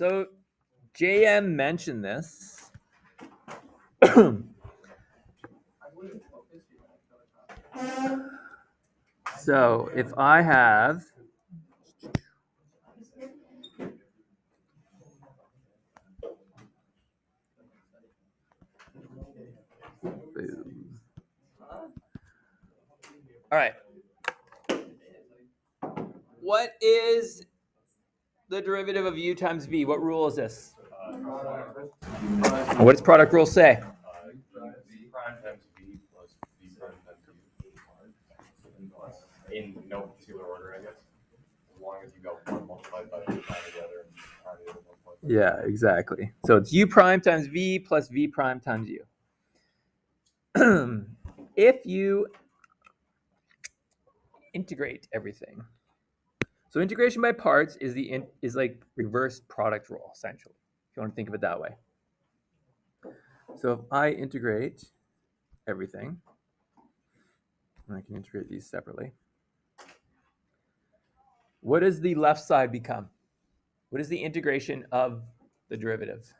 So JM mentioned this. So if I have boom. All right. What is the derivative of u times v? What rule is this? What does product rule say? Prime times v plus v prime times u. In no particular order, I guess. As long as you go one multiplied by v prime together and prime the other multiplied by Yeah, exactly. So it's u prime times v plus v prime times u. If you integrate everything, so integration by parts is is like reverse product rule, essentially, if you want to think of it that way. So if I integrate everything, and I can integrate these separately, what does the left side become? What is the integration of the derivative?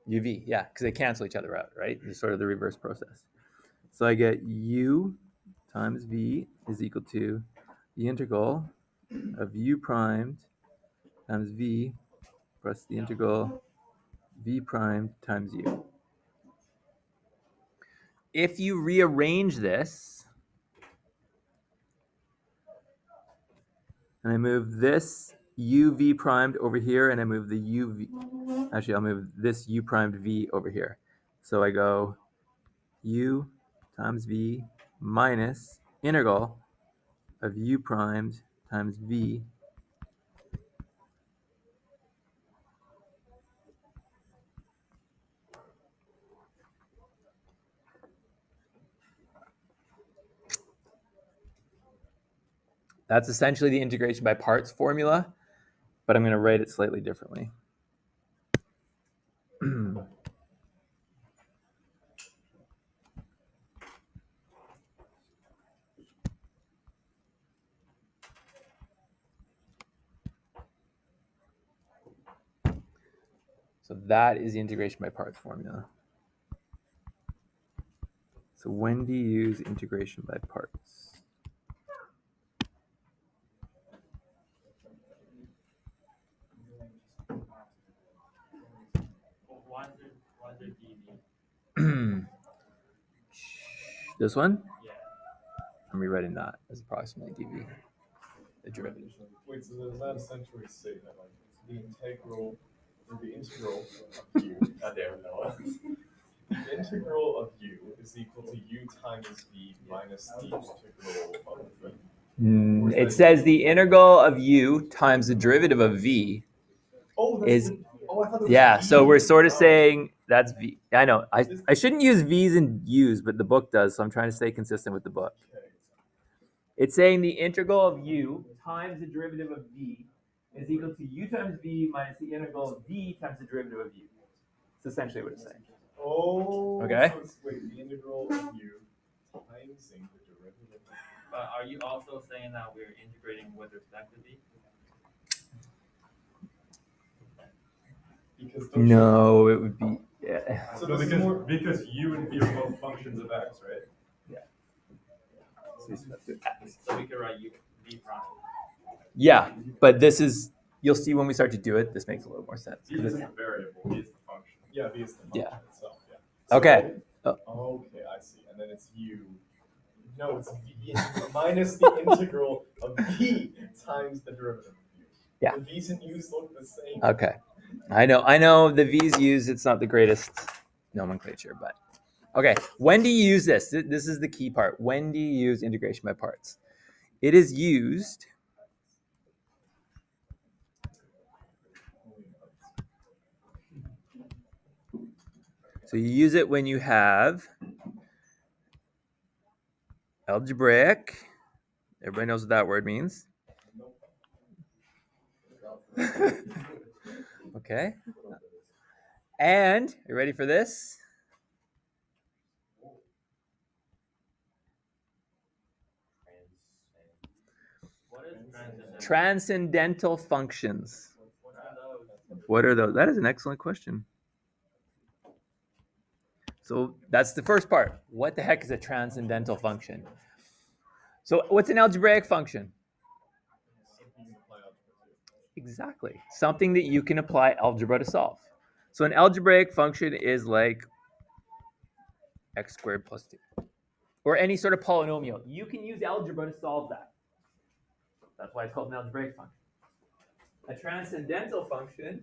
uv, yeah, because they cancel each other out, right? It's sort of the reverse process. So I get u times v is equal to the integral of u primed times v plus the integral v primed times u. If you rearrange this, and I move this uv primed over here, and I move the uv, actually I'll move this u primed v over here. So I go u times v minus integral of u primed times v That's essentially the integration by parts formula, but I'm going to write it slightly differently. So that is the integration by parts formula. So when do you use integration by parts? This one? Yeah. I'm rewriting that as approximately dv, the derivative. Wait, so does that essentially say that like the integral of u, goddamn Noah. The integral of u is equal to u times v minus the integral of v? It says the integral of u times the derivative of v is, I thought it was yeah, v. so we're sort of saying that's v. I know, I shouldn't use v's and u's, but the book does, so I'm trying to stay consistent with the book. Okay. It's saying the integral of u times the derivative of v is equal to u times v minus the integral of v times the derivative of u. It's essentially what it's saying. Oh. Okay. So it's, wait, the integral of u times the derivative. But are you also saying that we're integrating with respect to v? Because No, it would be, yeah. So because u and v are both functions of x, right? So we could write u v prime. Yeah, but this is, you'll see when we start to do it, this makes a little more sense. V is the variable, v is the function. Yeah, v is the function itself, yeah. So, Okay. Okay, I see. And then it's u. No, it's v minus the integral of v times the derivative of u. Yeah. The v's and u's look the same. Okay. I know the v's used, it's not the greatest nomenclature, but okay. When do you use this? This is the key part. When do you use integration by parts? It is used so you use it when you have algebraic. Everybody knows what that word means. Okay. And you ready for this? What is transcendental? Transcendental functions. What are those? That is an excellent question. So that's the first part. What the heck is a transcendental function? So what's an algebraic function? Exactly. Something that you can apply algebra to solve. So an algebraic function is like x squared plus 2. Or any sort of polynomial. You can use algebra to solve that. That's why it's called an algebraic function. A transcendental function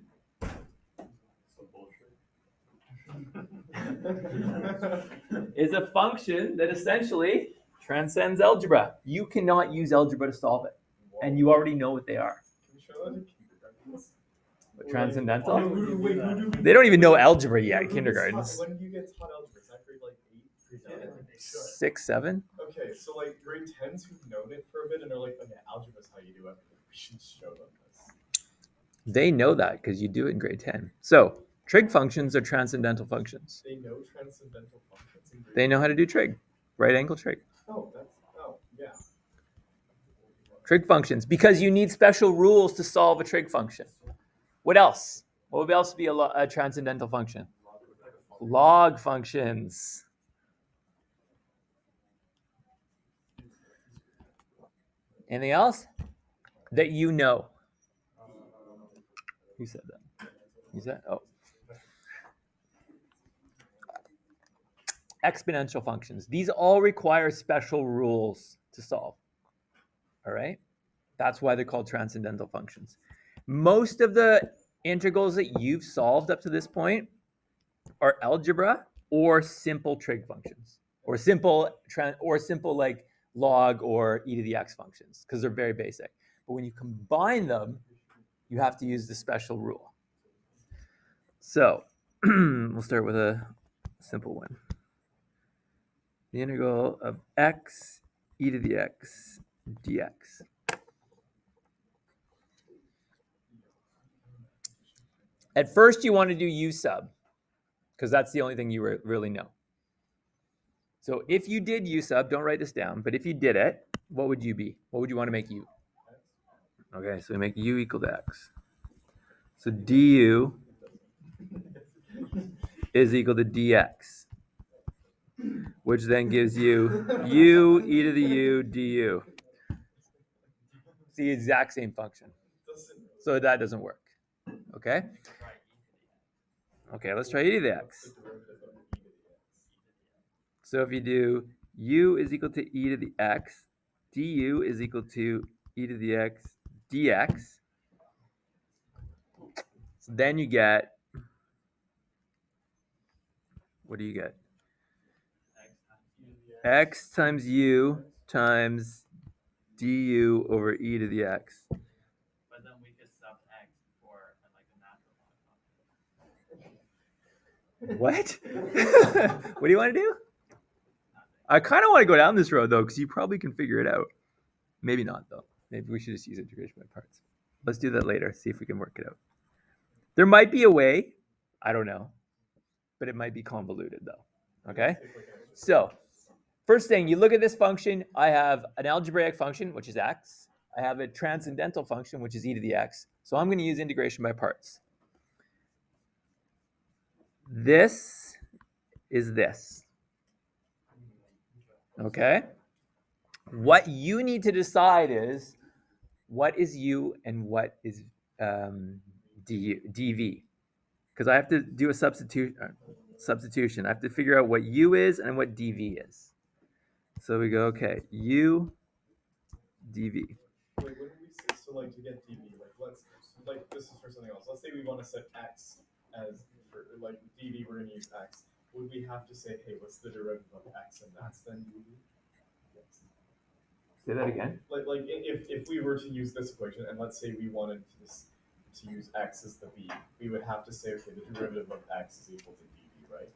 is a function that essentially transcends algebra. You cannot use algebra to solve it. And you already know what they are. But transcendental? They don't even know algebra yet, kindergartens. When do you get taught algebra? Is that grade like 8? 6, 7? Okay, so like grade 10s who've known it for a bit and are like, okay, algebra's how you do it. We should show them this. They know that because you do it in grade 10. So trig functions are transcendental functions. They know transcendental functions in grade They know how to do trig, right angle trig. Yeah. Trig functions, because you need special rules to solve a trig function. What else? What would else be a transcendental function? Log functions. Anything else that you know? Who said that? You said? Oh. Exponential functions. These all require special rules to solve. All right? That's why they're called transcendental functions. Most of the integrals that you've solved up to this point are algebra or simple trig functions, or simple like log or e to the x functions, because they're very basic. But when you combine them, you have to use the special rule. So we'll start with a simple one. The integral of x e to the x dx. At first, you want to do u sub, because that's the only thing you really know. So if you did u sub, don't write this down, but if you did it, what would u be? What would you want to make u? Okay, so we make u equal to x. So du is equal to dx, which then gives you u e to the u du. It's the exact same function. So that doesn't work. Okay? Okay, let's try e to the x. So if you do u is equal to e to the x, du is equal to e to the x dx, so then you get, what do you get? X times u times du over e to the x. But then we could sub x for like a natural What? What do you want to do? I kind of want to go down this road, though, because you probably can figure it out. Maybe not, though. Maybe we should just use integration by parts. Let's do that later, see if we can work it out. There might be a way. I don't know. But it might be convoluted, though. Okay? So, first thing, you look at this function. I have an algebraic function, which is x. I have a transcendental function, which is e to the x. So I'm going to use integration by parts. This is this. Okay? What you need to decide is what is u and what is dv. Because I have to do a substitution. I have to figure out what u is and what dv is. So we go, okay, u dv. Wait, what did we say? So like to get dv, like this is for something else. Let's say we want to set x as for like dv, we're gonna use x. Would we have to say, hey, what's the derivative of x, and that's then dv? Yes. Say that again. Like if we were to use this equation, and let's say we wanted to use x as the v, we would have to say, okay, the derivative of x is equal to dv, right?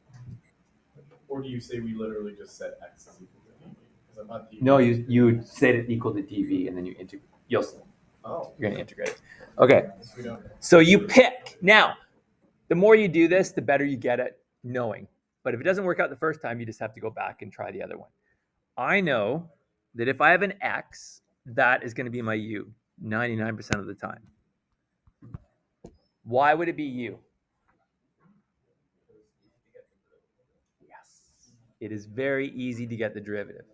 Or do you say we literally just set x is equal to dv? Because I'm not dv. No, you set it equal to dv, and then you integrate. You're going to integrate it. Okay. So you pick. Now, the more you do this, the better you get at knowing. But if it doesn't work out the first time, you just have to go back and try the other one. I know that if I have an x, that is going to be my u. 99% of the time. Why would it be u? Yes. It is very easy to get the derivative,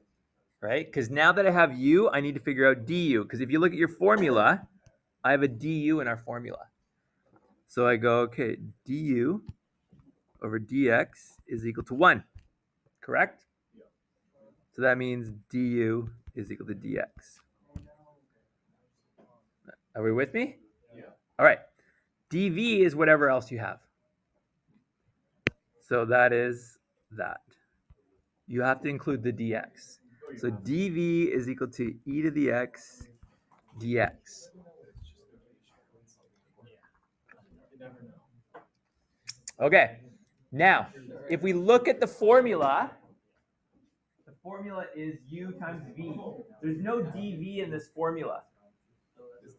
right? Because now that I have u, I need to figure out du. Because if you look at your formula, I have a du in our formula. So I go, okay, du over dx is equal to 1, correct? Yeah. So that means du is equal to dx. Are we with me? Yeah. All right. dv is whatever else you have. So that is that. You have to include the dx. So dv is equal to e to the x dx. You never know. Okay. Now, if we look at the formula is u times v. There's no dv in this formula.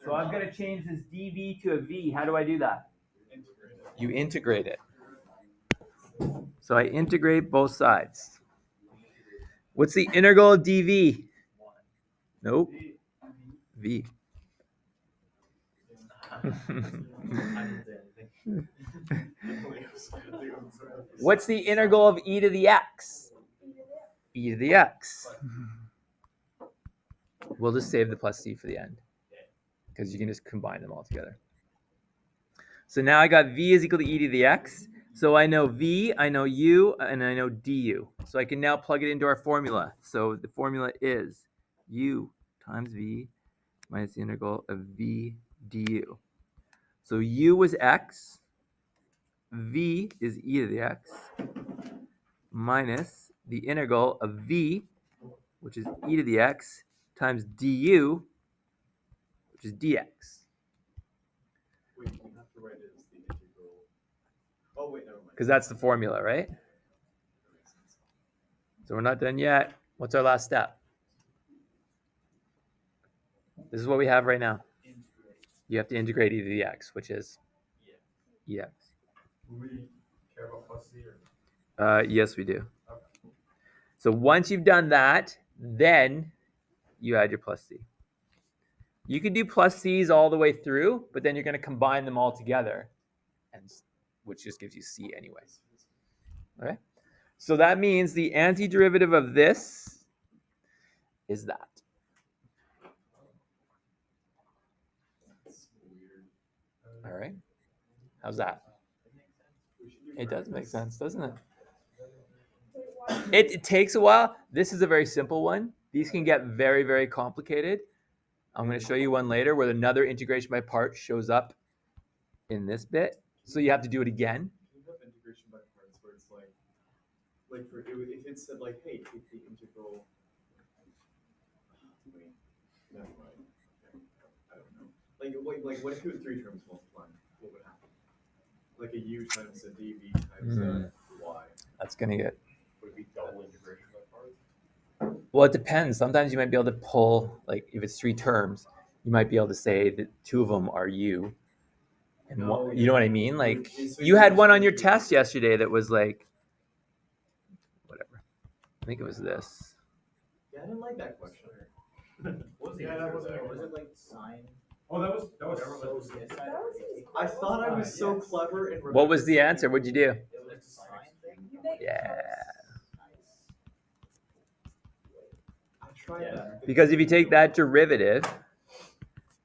So I'm going to change this dv to a v. How do I do that? You integrate it. So I integrate both sides. What's the integral of dv? Nope. V. What's the integral of e to the x? E to the x. We'll just save the plus c for the end, because you can just combine them all together. So now I got v is equal to e to the x. So I know v, I know u, and I know du. So I can now plug it into our formula. So the formula is u times v minus the integral of v du. So u was x, v is e to the x, minus the integral of v, which is e to the x, times du, which is dx. Wait, we have to write it as the integral. Oh, wait, never mind. Because that's the formula, right? So we're not done yet. What's our last step? This is what we have right now. You have to integrate e to the x, which is ex. Do we care about plus c or? Yes, we do. Okay. So once you've done that, then you add your plus c. You can do plus c's all the way through, but then you're going to combine them all together, and which just gives you c anyway. Okay? So that means the antiderivative of this is that. All right? How's that? It does make sense, doesn't it? It takes a while. This is a very simple one. These can get very, very complicated. I'm going to show you one later where another integration by parts shows up in this bit. So you have to do it again. Can you have integration by parts where it's like for if it said like, hey, take the integral. Wait, never mind. I don't know. Like what if it was 3 terms multiplying? What would happen? Like a u times a dv times a y. That's going to get... Would it be double integration by parts? Well, it depends. Sometimes you might be able to pull, like if it's 3 terms, you might be able to say that 2 of them are u. And one, you know what I mean? Like you had one on your test yesterday that was like, whatever. I think it was this. Yeah, I didn't like that question. What was the answer to that? Was it like sine? Oh, that was So inside of it, I thought I was so Yes. clever and What was the answer? What'd you do? it was a sine thing. Yeah. I tried that. Because if you take that derivative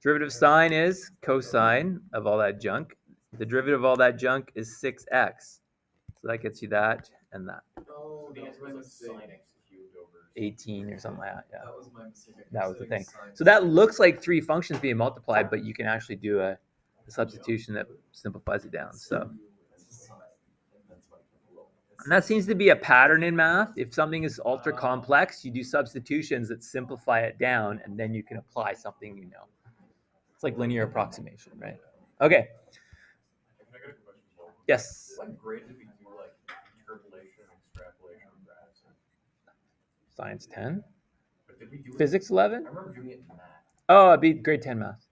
of sine is cosine of all that junk. The derivative of all that junk is 6x. So that gets you that and that. Oh, The that was answer my was mistake. like sin x cubed over 18 or something like that. Yeah. That was my mistake. I That was the kept thing. saying So sine. that looks like 3 functions being multiplied, but you can actually do a substitution that simplifies it down. So, and that seems to be a pattern in math. If something is ultra complex, you do substitutions that simplify it down, and then you can apply something you know. It's like linear approximation, right? Okay. Can I get a question as well? Yes. What grade did we do like interpolation, extrapolation, graphs? Science 10. But did we do it? Physics 11. I remember doing it in math. Oh, it'd be grade 10 math.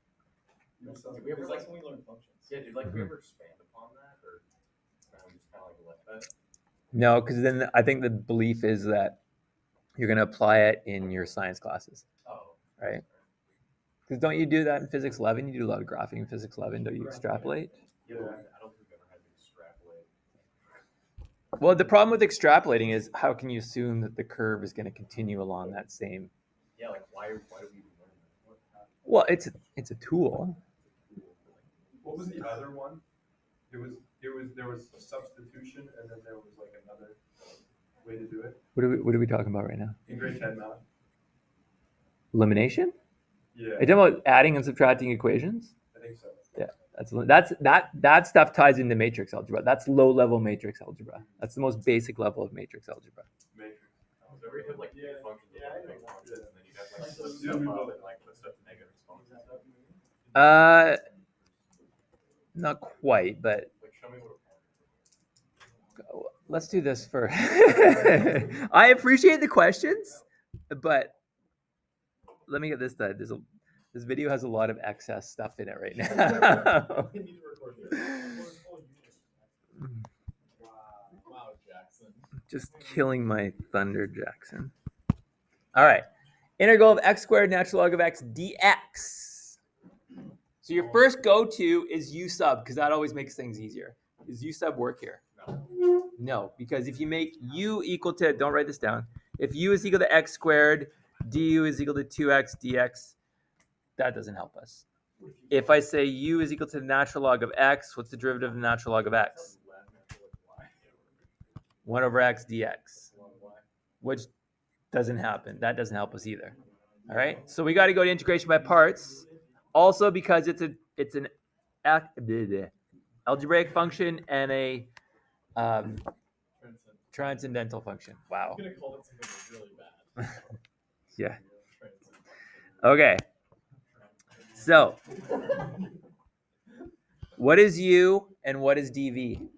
Did we ever That's like? when we learned functions. Yeah, did like we ever expand upon that, or just kind of like let that? No, because then I think the belief is that you're going to apply it in your science classes, Oh. right? Because don't you do that in physics 11? You do a lot of graphing in physics 11. Don't you extrapolate? Yeah, but I don't think we've ever had to extrapolate. Well, the problem with extrapolating is how can you assume that the curve is going to continue along that same? Yeah, like why do we even learn that? Well, it's a tool. What was the other one? There was substitution, and then there was like another way to do it. What are we talking about right now? In grade 10 math. Elimination? Yeah, Are you talking about adding and subtracting equations? I think so. That stuff ties into matrix algebra. That's low level matrix algebra. That's the most basic level of matrix algebra. Matrix. So we have like big functions, Yeah, I big know. functions, and then you have like split stuff up and like put stuff to negative exponents. Not quite, but Like show me what. let's do this first. I appreciate the questions, but let me get this done. This video has a lot of excess stuff in it right now. We need to record this. Wow, Jackson. Just killing my thunder, Jackson. All right. Integral of x squared natural log of x dx. So your first go-to is u sub, because that always makes things easier. Does u sub work here? No, because if you make u equal to, don't write this down, if u is equal to x squared, du is equal to 2x dx, that doesn't help us. If I say u is equal to the natural log of x, what's the derivative of the natural log of x? 1 over x dx, which doesn't happen. That doesn't help us either. All right, so we got to go to integration by parts. Also, because it's an algebraic function and a transcendental function. Wow. I'm gonna call it something really bad. Yeah. Okay. So, what is u and what is dv? We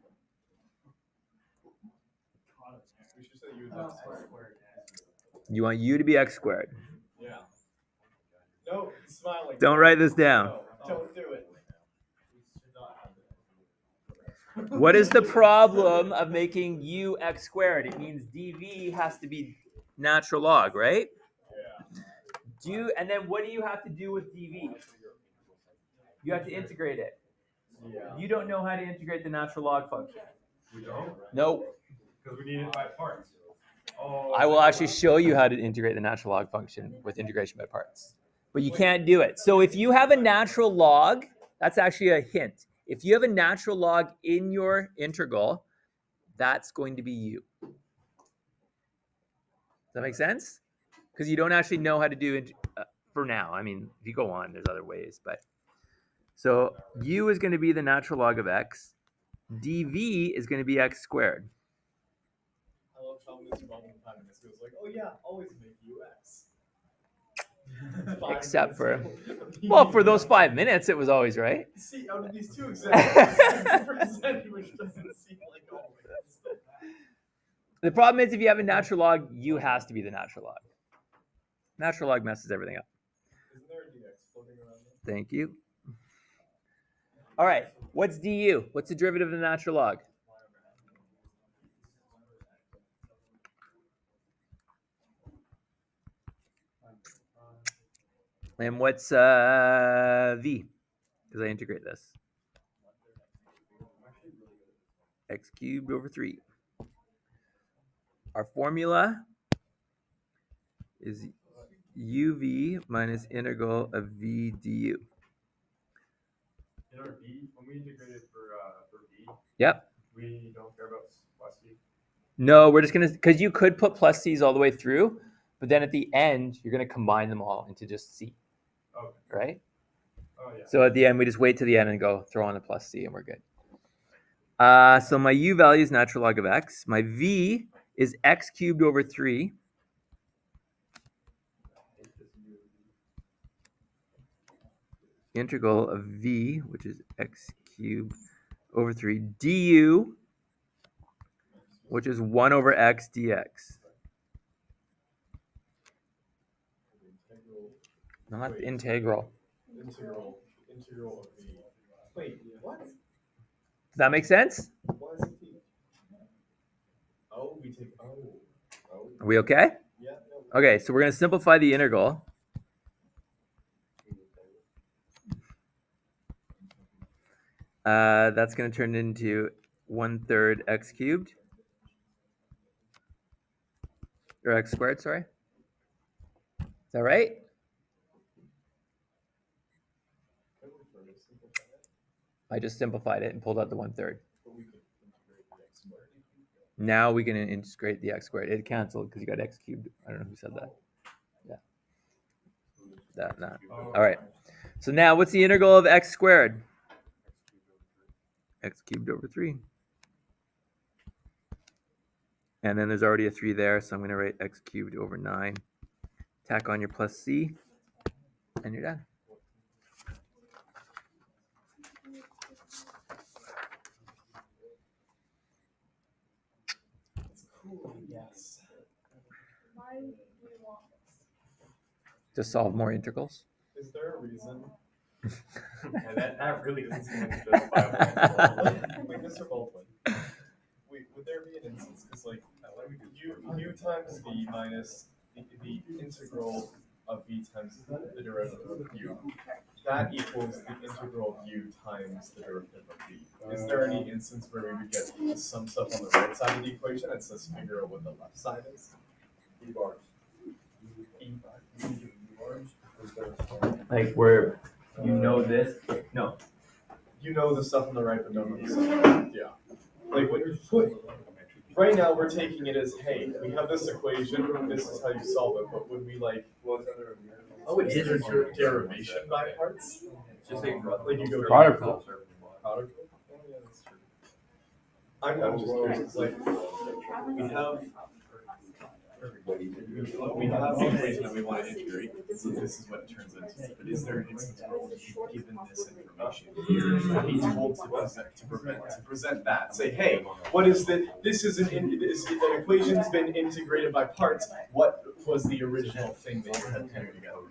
should say you would squared. You want u to be x squared. Yeah. No, smile like. Don't write this down. No, don't do it. What is the problem of making u x squared? It means dv has to be natural log, right? Yeah. And then what do you have to do with dv? You have to integrate it. Yeah. You don't know how to integrate the natural log function. We don't? Nope. Because we need it by parts. Oh. I will actually show you how to integrate the natural log function with integration by parts. But you can't do it. So if you have a natural log, that's actually a hint. If you have a natural log in your integral, that's going to be u. Does that make sense? Because you don't actually know how to do it for now. I mean, if you go on, there's other ways. But so u is going to be the natural log of x. dv is going to be x squared. I love how Mr. Baldwin 5 minutes ago was like, oh yeah, always make UX. Except for, well, for those 5 minutes, it was always right. See, out of these two examples, 50%, which doesn't seem like always. The problem is if you have a natural log, u has to be the natural log. Natural log messes everything up. Isn't there a DX floating around there? Thank you. All right, what's du? What's the derivative of the natural log? And what's v? Because I integrate this. X cubed over 3. Our formula is uv minus integral of v du. In our V, when we integrated for V, Yep. we don't care about plus C. No, we're just going to, because you could put plus c's all the way through, but then at the end, you're going to combine them all into just c. Okay. Right? Oh, yeah. So at the end, we just wait to the end and go throw on a plus c and we're good. So my u value is natural log of x. My v is x cubed over 3. Integral of v, which is x cubed over 3, du, which is 1 over x dx. Not Wait. integral. Integral of V. Wait, what? Does that make sense? Why is it V? Oh, we take, oh. Are we okay? Yeah, no. Okay, so we're going to simplify the integral. That's going to turn into 1/3 x cubed. Or x squared, sorry. Is that right? I just simplified it and pulled out the 1/3. Now we can integrate the x squared. It canceled because you got x cubed. I don't know who said that. Yeah. That. All right. So now what's the integral of x squared? X cubed over 3. And then there's already a 3 there, so I'm going to write x cubed over 9. Tack on your plus c, and you're done. Yes. Why do you want this? To solve more integrals. Is there a reason? And that really doesn't seem like a justifiable. Like Mr. Baldwin, would there be an instance, because like u times v minus the integral of v times the derivative of u, that equals the integral of u times the derivative of v. Is there any instance where we would get some stuff on the right side of the equation and says figure out what the left side is? E bars. E bars. Like where you know this? No. You know the stuff on the right, but don't know the stuff on the left. Yeah. Like when you put, right now we're taking it as, hey, we have this equation, this is how you solve it, but would we like, Oh, it is is. there derivation by parts? Just take Like you go Product product rule? Oh, yeah, that's true. I'm just curious, it's like, we have the equation that we want to integrate, so this is what it turns into. But is there an instance where we'll be given this information here, be told to present that, say, hey, what is this is an equation's been integrated by parts, what was the original thing that you had paired together?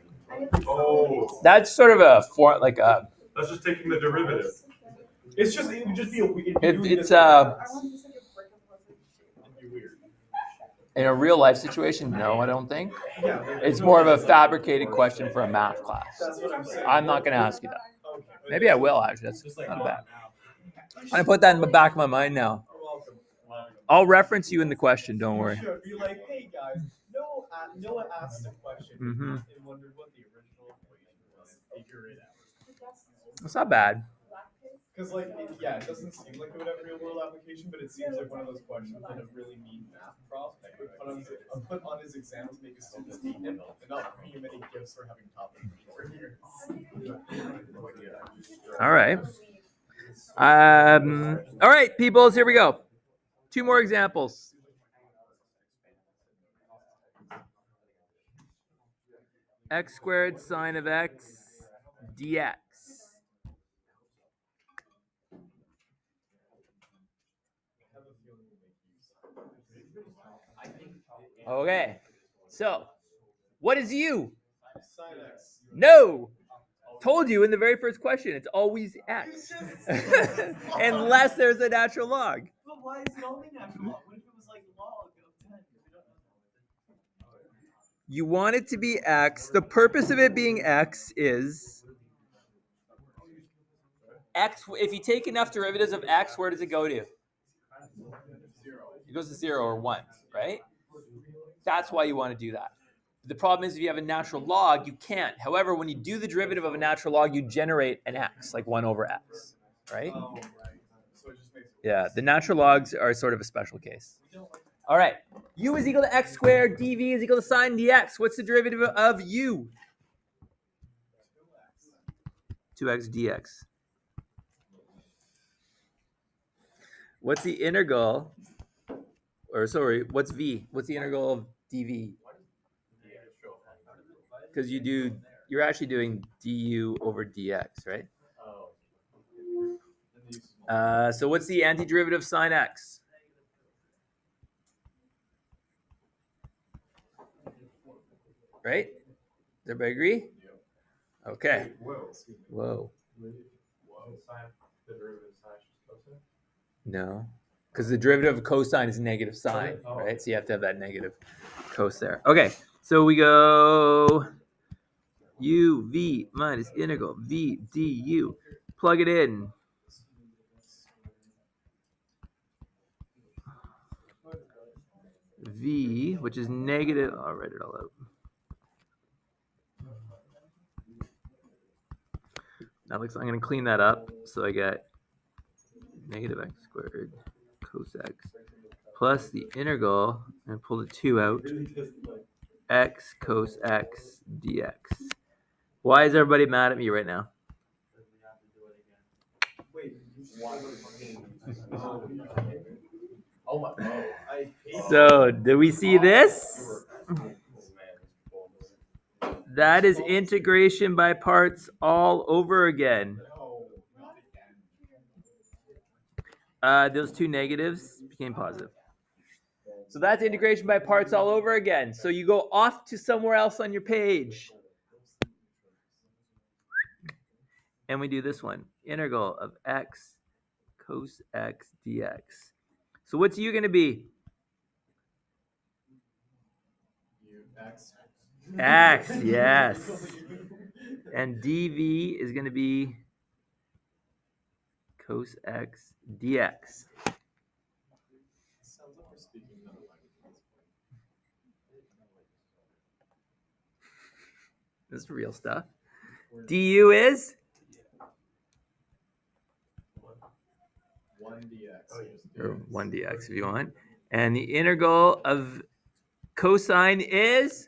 Oh, That's sort of a form, like a. that's just taking the derivative. It's just, it would just be a weird. It's I want just like a brick of puzzle shape. It'd be weird. In a real life situation, no, I don't think. Yeah. It's more of a fabricated question for a math class. That's what I'm saying. I'm not going to ask you that. Okay, but Maybe I will actually. That's not bad. I'm going to put that in the back of my mind now. You're welcome. I'll reference you in the question. Don't worry. Sure, be like, hey guys, Noah asked a question Mhm. and wondered what the original equation was. Figure it out. It's not bad. Because like, it doesn't seem like it would have a real world application, but it seems like one of those questions that a really neat math prof would put on his exam to make his students hate him and not bring him any gifts for having taught them for 4 years. All right. All right, peoples. Here we go. 2 more examples. X squared sine of x dx. Okay. So, what is u? Sin x. No. Told you in the very first question, it's always x. Unless there's a natural log. But why is it only natural log? What if it was like log of 10? We don't know. You want it to be x. The purpose of it being x is x. If you take enough derivatives of x, where does it go to? It goes to 0 or 1, right? That's why you want to do that. The problem is if you have a natural log, you can't. However, when you do the derivative of a natural log, you generate an x, like 1 over x, right? Oh, right. So it just makes it Yeah, the natural logs are sort of a special case. All right, u is equal to x squared, dv is equal to sine dx. What's the derivative of u? 2x dx. What's the integral, or sorry, what's v? What's the integral of dv? Because you're actually doing du over dx, right? So what's the antiderivative of sine x? Right? Does everybody agree? Okay. Whoa. No. Because the derivative of cosine is negative sine, right? So you have to have that negative cos there. Okay. So we go u v minus integral v du. Plug it in. v, which is negative. I'll write it all out. Now looks, I'm going to clean that up. So I get negative x squared cos x plus the integral, and pull the 2 out, x cos x dx. Why is everybody mad at me right now? Wait, oh my, oh, I hate So, do we see this? That is integration by parts all over again. Those two negatives became positive. So that's integration by parts all over again. So you go off to somewhere else on your page. And we do this one. Integral of x cos x dx. So what's u going to be? X. X, yes. And dv is going to be cos x dx. Sounds like we're speaking another language. This is real stuff. Du is 1 dx. or 1 dx if you want. And the integral of cosine is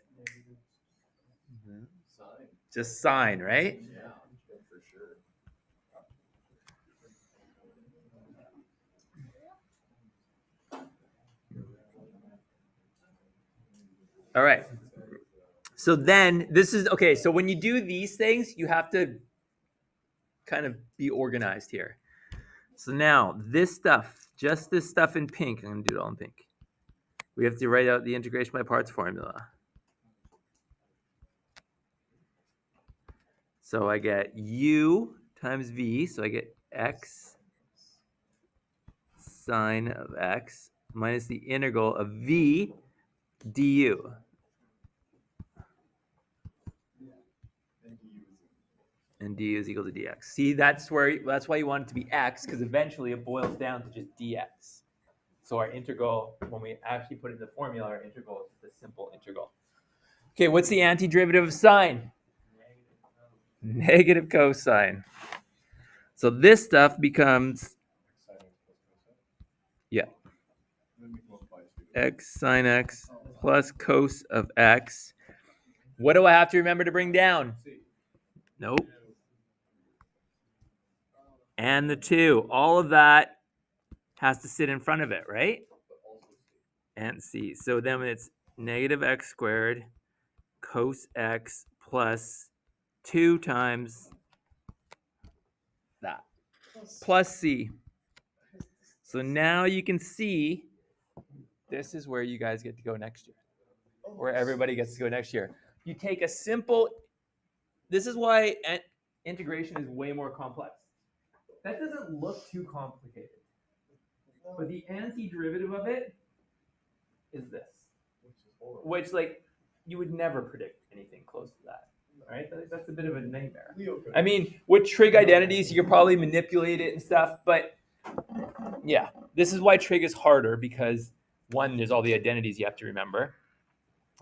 Sine. just sine, right? Yeah, for sure. All right. So then this is okay. So when you do these things, you have to kind of be organized here. So now this stuff, just this stuff in pink, I'm going to do it all in pink. We have to write out the integration by parts formula. So I get u times v, so I get x sine of x minus the integral of v du. And du is equal to dx. See, that's why you want it to be x, because eventually it boils down to just dx. So our integral, when we actually put it in the formula, our integral is just a simple integral. Okay, what's the antiderivative of sine? Negative cosine. So this stuff becomes, yeah, x sine x plus cos of x. What do I have to remember to bring down? Nope. And the 2. All of that has to sit in front of it, right? And c. So then it's negative x squared cos x plus 2 times that plus c. So now you can see this is where you guys get to go next year, where everybody gets to go next year. You take a simple, this is why integration is way more complex. That doesn't look too complicated, but the antiderivative of it is this, which like you would never predict anything close to that. Right? That's a bit of a nightmare. I mean, with trig identities, you could probably manipulate it and stuff, but yeah, this is why trig is harder, because one, there's all the identities you have to remember,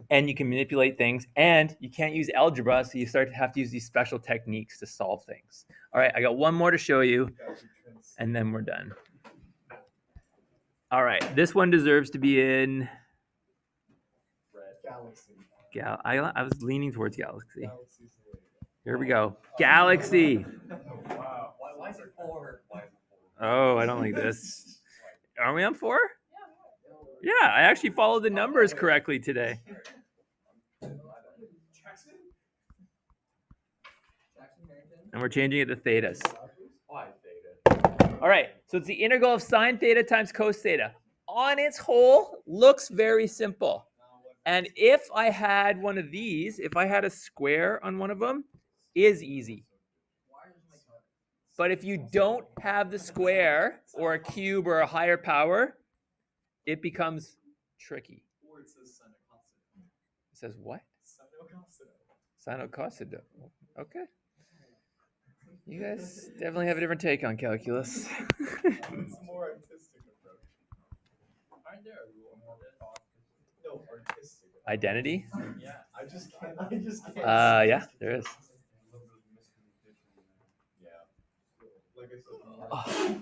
and you can manipulate things, and you can't use algebra, so you start to have to use these special techniques to solve things. All right, I got one more to show you, and then we're done. All right, this one deserves to be in Galaxy. I was leaning towards Galaxy. Here we go. Galaxy. Wow. Why is it 4? Oh, I don't like this. Are we on 4? Yeah, I actually followed the numbers correctly today. And we're changing it to thetas. Why theta? All right, so it's the integral of sine theta times cos theta. On its whole, looks very simple. And if I had one of these, if I had a square on one of them, is easy. But if you don't have the square or a cube or a higher power, it becomes tricky. Or it says sine cosine. It says what? Sine cosine. Sine cosine. Okay. You guys definitely have a different take on calculus. It's a more artistic approach. Aren't there a rule for this? No, artistic. Identity? Yeah. I just can't. Yeah, there is. Yeah. Like I said. Oh.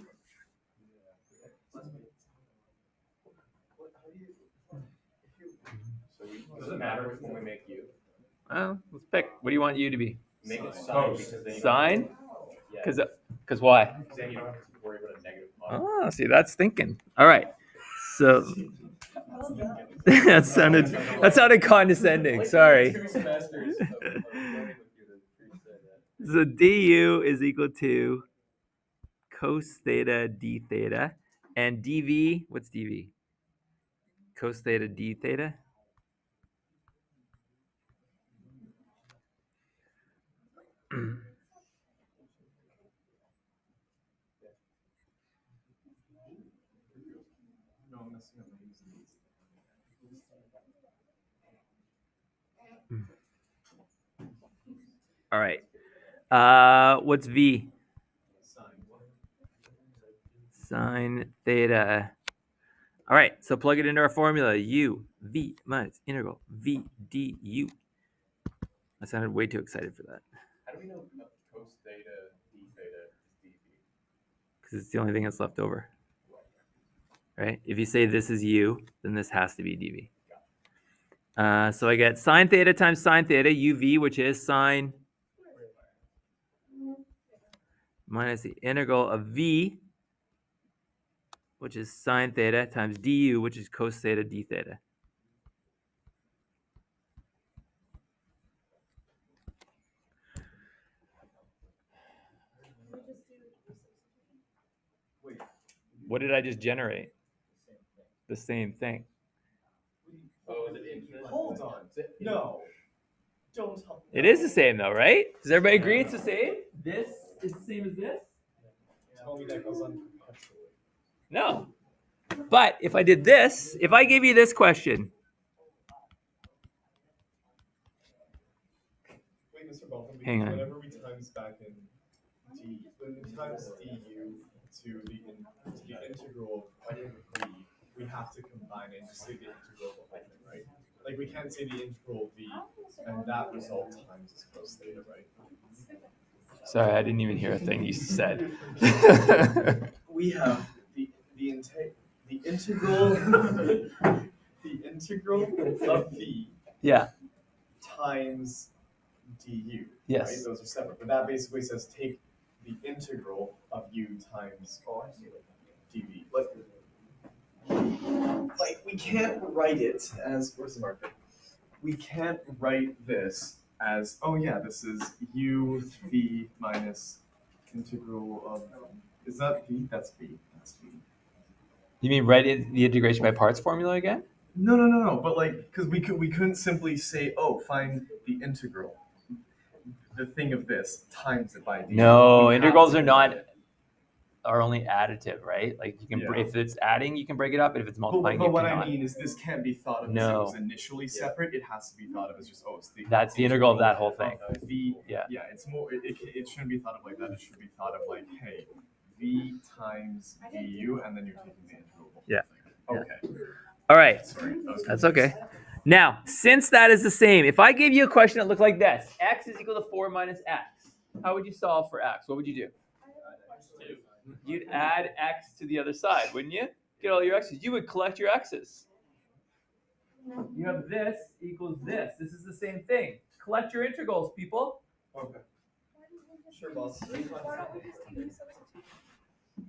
Does it matter which one we make you? Well, let's pick. What do you want you to be? Make it sign because then you Sign? Yeah. Because why? Because then you don't have to worry about a negative product. Oh, see, that's thinking. All right. So that sounded condescending. Sorry. So du is equal to cos theta d theta, and dv. What's dv? Cos theta d theta. No, I'm messing up. I'm using these. All right. What's v? Sine theta. All right, so plug it into our formula. U v minus integral v du. I sounded way too excited for that How do we know cos theta d theta is dv? because it's the only thing that's left over. Right? If you say this is u, then this has to be dv. So I get sine theta times sine theta, uv, which is sine minus the integral of v, which is sine theta, times du, which is cos theta d theta. What did I just generate? The same thing. Oh, is it infinite? Hold on. No. Don't tell me. It is the same though, right? Does everybody agree it's the same? This is the same as this? Tell me that goes on perpetually. No. But if I did this, if I gave you this question, Wait, Mr. Balkan, Hang because on. whenever we times back in when we times du to the integral of v, we have to combine it and just say the integral of the whole thing, right? Like we can't say the integral of v and that result times is cos theta, right? sorry, I didn't even hear a thing you said. We have the integral the integral of v Yeah. times du. Yes. Right? Those are separate. But that basically says take the integral of u times dv. Like we can't write it as where's the marker? We can't write this as this is u v minus integral of is that v? That's v. That's v. You mean write in the integration by parts formula again? No. But like, because we couldn't simply say, find the integral, the thing of this times it by d. No, We have integrals to are not combine it. are only additive, right? Like you can Yeah. if it's adding, you can break it up, and if it's multiplying, But you what cannot. I mean is, this can't be thought of as No. it was initially separate. It has to be thought of as just it's the. That's the integral of that whole thing. V. Yeah. Yeah. It's more. It shouldn't be thought of like that. It should be thought of like, hey, v times du, and then you're taking the integral. Of the whole Yeah. thing. Okay. All right. Sorry. That's okay. Now, since that is the same, if I gave you a question that looked like this, x is equal to 4 minus x, how would you solve for x? What would you do? You'd add x to the other side, wouldn't you? Get all your x's. You would collect your x's. You have this equals this. This is the same thing. Collect your integrals, people. Okay. Sure, boss.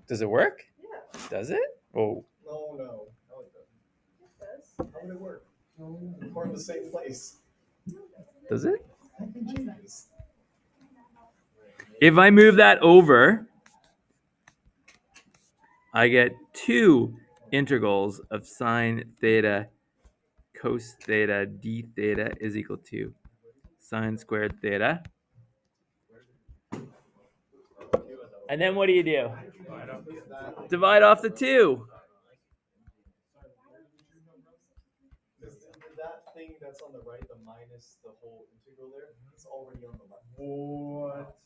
Does it work? Yeah. Does it? Oh. No, it doesn't. It does. How would it work? We're in the same place. Does it? Jeez. If I move that over, I get 2 integrals of sine theta cos theta d theta is equal to sine squared theta. And then what do? Divide off the 2. That thing that's on the right, the minus the whole integral there, it's already on the left. What?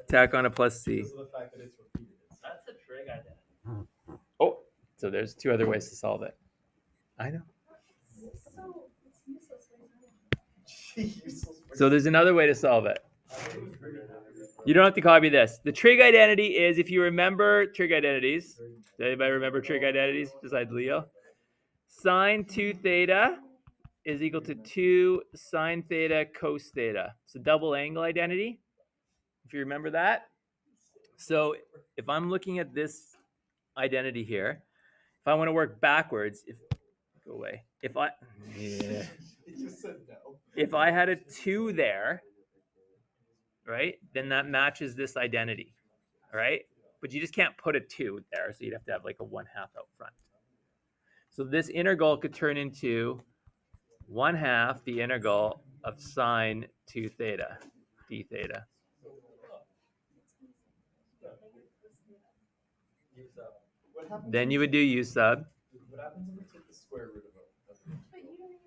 Tack on a plus c. Because of the fact that it's repeated. That's a trig identity. Oh, so there's 2 other ways to solve it. I know. So there's another way to solve it. You don't have to copy this. The trig identity is, if you remember trig identities, does anybody remember trig identities besides Leo? Sine 2 theta is equal to 2 sine theta cos theta. It's a double angle identity, if you remember that. So if I'm looking at this identity here, if I want to work backwards, go away. If I had a 2 there, right, then that matches this identity, right? But you just can't put a 2 there, so you'd have to have like a 1/2 out front. So this integral could turn into 1/2 the integral of sine 2 theta, d theta. Then you would do u sub. What happens if we took the square root of it?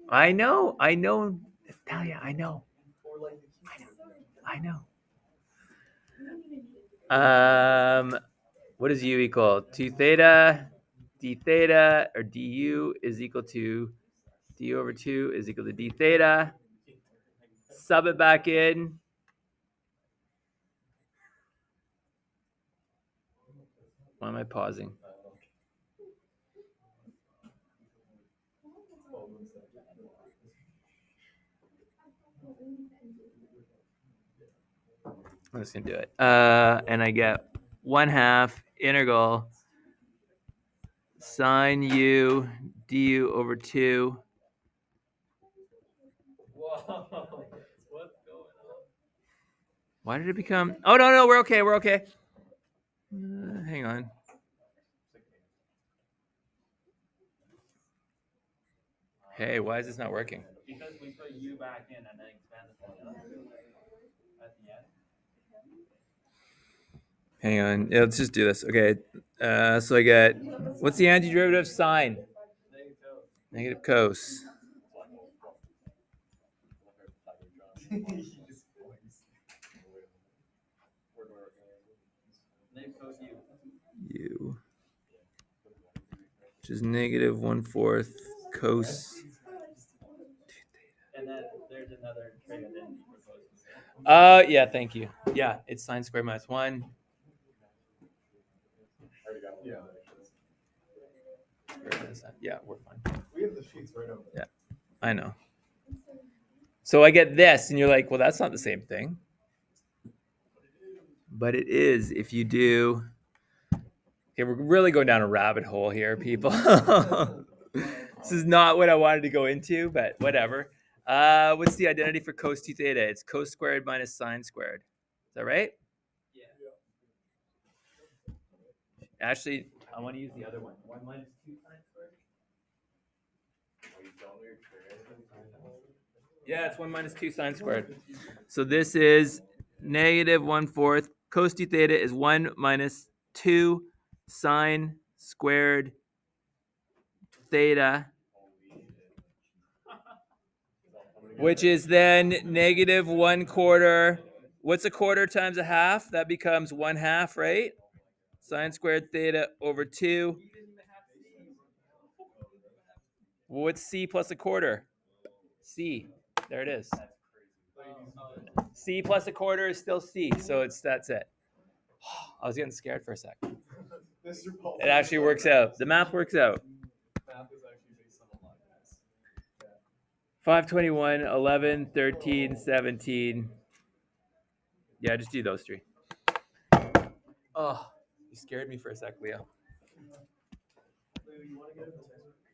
I know, Talia, I know. Or like the cube root of it? I know. What does u equal? 2 theta, d theta, or du is equal to du over 2 is equal to d theta. Sub it back in. Why am I pausing? I'm just gonna do it. And I get 1/2 integral sine u du over 2. Whoa, what's going on? Why did it become? Oh no, we're okay. Hang on. Hey, why is this not working? Because we put u back in and then expanded the other at the end. Hang on. Yeah, let's just do this. Okay. So I get, what's the antiderivative of sine? Negative cos. U. Which is negative 1/4 cos. And then there's another trig identity for cos. Yeah, thank you. Yeah, it's sine squared minus 1. Yeah, we're fine. We have the sheets right over there. Yeah, I know. So I get this, and you're like, well, that's not the same thing. But it is if you do. Okay, we're really going down a rabbit hole here, people. This is not what I wanted to go into, but whatever. What's the identity for cos 2 theta? It's cos squared minus sine squared. Is that right? Yeah. Actually, I want to use the other one. 1 minus 2 sine squared? Yeah, it's 1 minus 2 sine squared. So this is negative 1/4. Cos 2 theta is 1 minus 2 sine squared theta, which is then negative 1/4. What's a quarter times a half? That becomes 1/2, right? Sine squared theta over 2. What's c plus a quarter? C. There it is. C plus a quarter is still c, so that's it. I was getting scared for a second. It actually works out. The math works out. Math is actually based on a lot, guys. 5, 21, 11, 13, 17. Yeah, just do those 3. Oh, you scared me for a sec, Leo. Lou, you want to get a test?